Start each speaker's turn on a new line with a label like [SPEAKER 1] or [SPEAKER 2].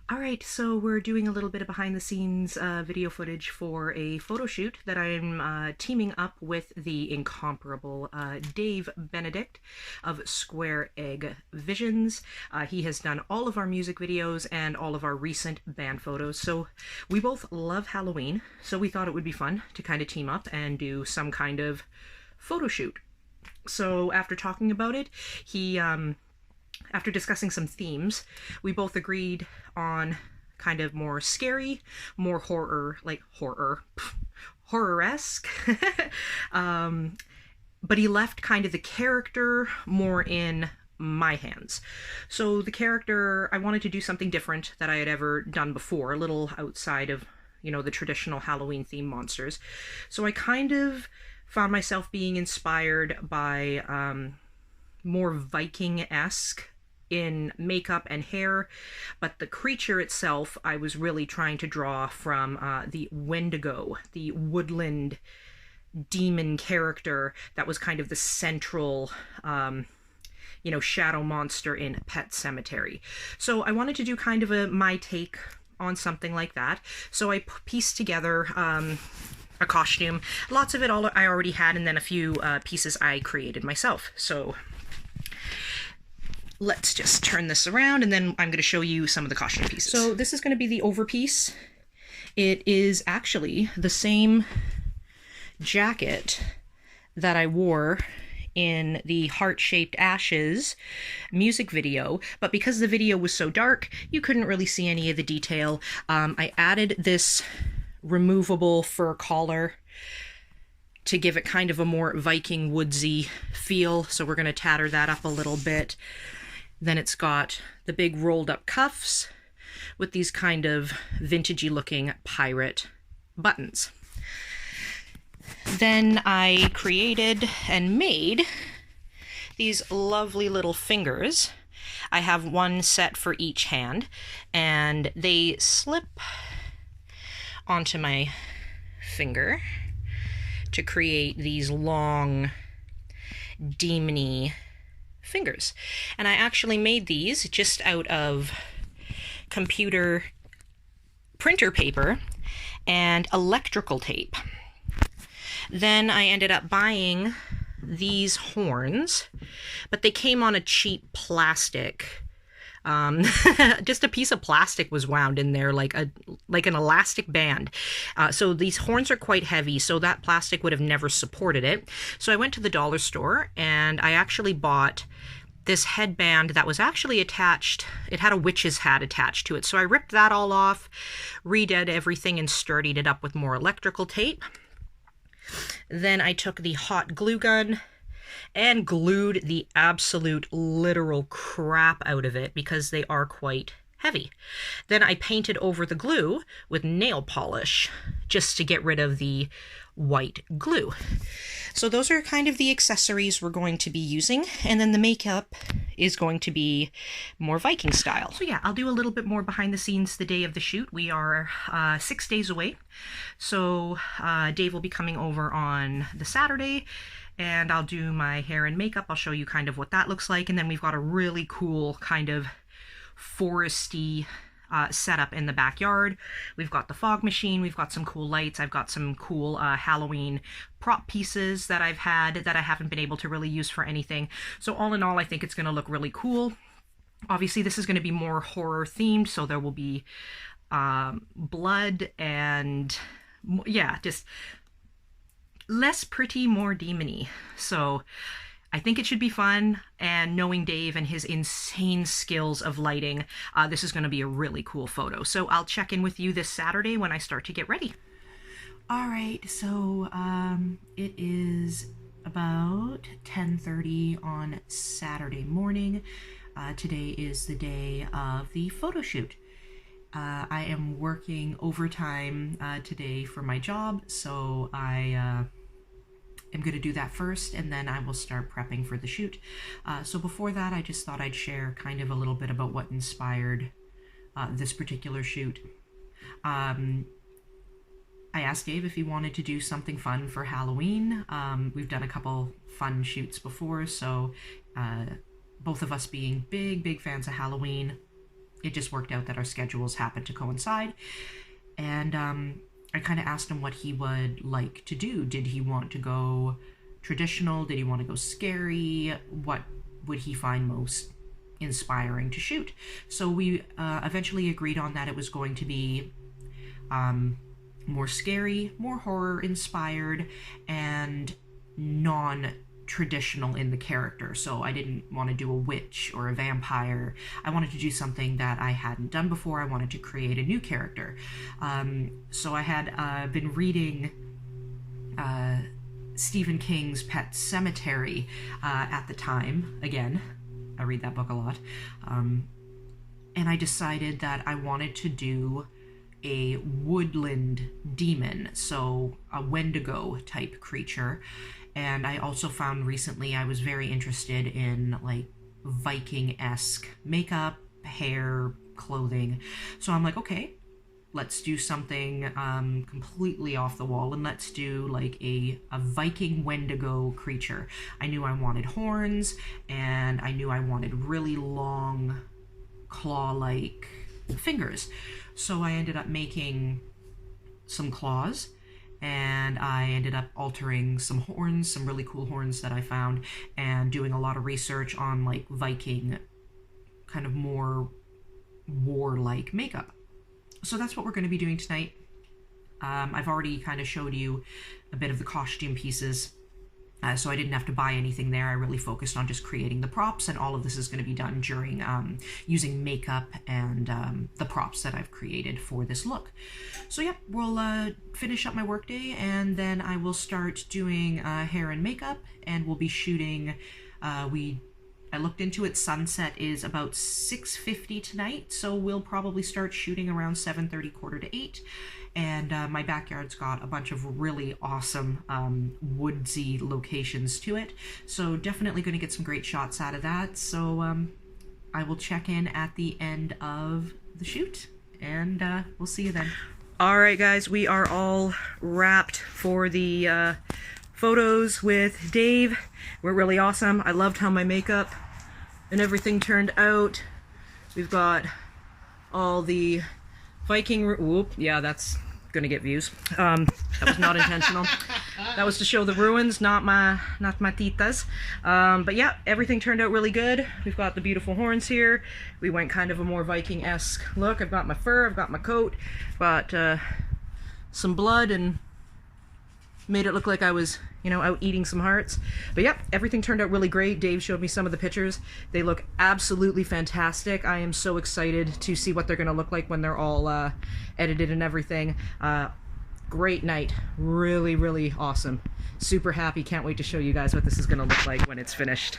[SPEAKER 1] All right, so we're doing a little bit of behind the scenes video footage for a photo shoot that I'm teaming up with the incomparable Dave Benedict of Square Egg Visions. He has done all of our music videos and all of our recent band photos. So we both love Halloween, so we thought it would be fun to kind of team up and do some kind of photo shoot. So after talking about it, after discussing some themes, we both agreed on kind of more scary, more horror-esque. But he left kind of the character more in my hands. So the character, I wanted to do something different that I had ever done before, a little outside of, the traditional Halloween themed monsters. So I kind of found myself being inspired by more Viking-esque in makeup and hair, but the creature itself I was really trying to draw from the Wendigo, the woodland demon character that was kind of the central shadow monster in Pet Sematary. So I wanted to do kind of my take on something like that. So I pieced together a costume. Lots of it I already had, and then a few pieces I created myself. So let's just turn this around, and then I'm going to show you some of the costume pieces. So this is going to be the overpiece. It is actually the same jacket that I wore in the Heart-Shaped Ashes music video, but because the video was so dark, you couldn't really see any of the detail. I added this removable fur collar to give it kind of a more Viking woodsy feel, so we're going to tatter that up a little bit. Then it's got the big rolled up cuffs with these kind of vintagey looking pirate buttons. Then I created and made these lovely little fingers. I have one set for each hand, and they slip onto my finger to create these long, demony fingers. And I actually made these just out of computer printer paper and electrical tape. Then I ended up buying these horns, but they came on a cheap plastic. Just a piece of plastic was wound in there like an elastic band. So these horns are quite heavy, so that plastic would have never supported it. So I went to the dollar store and I actually bought this headband that was actually attached. It had a witch's hat attached to it. So I ripped that all off, redid everything, and sturdied it up with more electrical tape. Then I took the hot glue gun and glued the absolute literal crap out of it because they are quite heavy. Then I painted over the glue with nail polish just to get rid of the white glue. So those are kind of the accessories we're going to be using, and then the makeup is going to be more Viking style. So yeah, I'll do a little bit more behind the scenes the day of the shoot. We are 6 days away, so Dave will be coming over on the Saturday, and I'll do my hair and makeup. I'll show you kind of what that looks like, and then we've got a really cool kind of foresty setup in the backyard. We've got the fog machine, we've got some cool lights, I've got some cool Halloween prop pieces that I've had that I haven't been able to really use for anything. So all in all, I think it's going to look really cool. Obviously, this is going to be more horror themed, so there will be blood and, yeah, just less pretty, more demony. So I think it should be fun, and knowing Dave and his insane skills of lighting, this is going to be a really cool photo. So I'll check in with you this Saturday when I start to get ready. All right, so it is about 10:30 on Saturday morning. Today is the day of the photo shoot. I am working overtime today for my job, so I'm going to do that first, and then I will start prepping for the shoot. So before that, I just thought I'd share kind of a little bit about what inspired this particular shoot. I asked Dave if he wanted to do something fun for Halloween. We've done a couple fun shoots before, so both of us being big fans of Halloween, it just worked out that our schedules happened to coincide. And I kind of asked him what he would like to do. Did he want to go traditional? Did he want to go scary? What would he find most inspiring to shoot? So we eventually agreed on that it was going to be more scary, more horror inspired, and non-traditional in the character. So I didn't want to do a witch or a vampire. I wanted to do something that I hadn't done before. I wanted to create a new character. So I had been reading Stephen King's Pet Sematary at the time. Again, I read that book a lot. And I decided that I wanted to do a woodland demon, so a Wendigo type creature. And I also found recently I was very interested in like Viking-esque makeup, hair, clothing. So I'm like, okay, let's do something completely off the wall, and let's do like a Viking Wendigo creature. I knew I wanted horns, and I knew I wanted really long claw-like fingers. So I ended up making some claws, and I ended up altering some horns, some really cool horns that I found, and doing a lot of research on like Viking, kind of more warlike makeup. So that's what we're going to be doing tonight. I've already kind of showed you a bit of the costume pieces, so I didn't have to buy anything there. I really focused on just creating the props, and all of this is going to be done during using makeup and the props that I've created for this look. So yeah, we'll finish up my workday, and then I will start doing hair and makeup, and we'll be shooting. I looked into it, sunset is about 6:50 tonight, so we'll probably start shooting around 7:30, quarter to 8. And my backyard's got a bunch of really awesome woodsy locations to it, so definitely going to get some great shots out of that. So I will check in at the end of the shoot, and we'll see you then. All right, guys, we are all wrapped for the photos with Dave. We're really awesome. I loved how my makeup and everything turned out. We've got all the Viking... Whoop, yeah, that's gonna get views. That was not intentional. That was to show the ruins, not my titas. But yeah, everything turned out really good. We've got the beautiful horns here. We went kind of a more Viking-esque look. I've got my fur, I've got my coat, got some blood, and made it look like I was, you know, out eating some hearts. But yeah, everything turned out really great. Dave showed me some of the pictures. They look absolutely fantastic. I am so excited to see what they're going to look like when they're all edited and everything. Great night. Really, really awesome. Super happy. Can't wait to show you guys what this is going to look like when it's finished.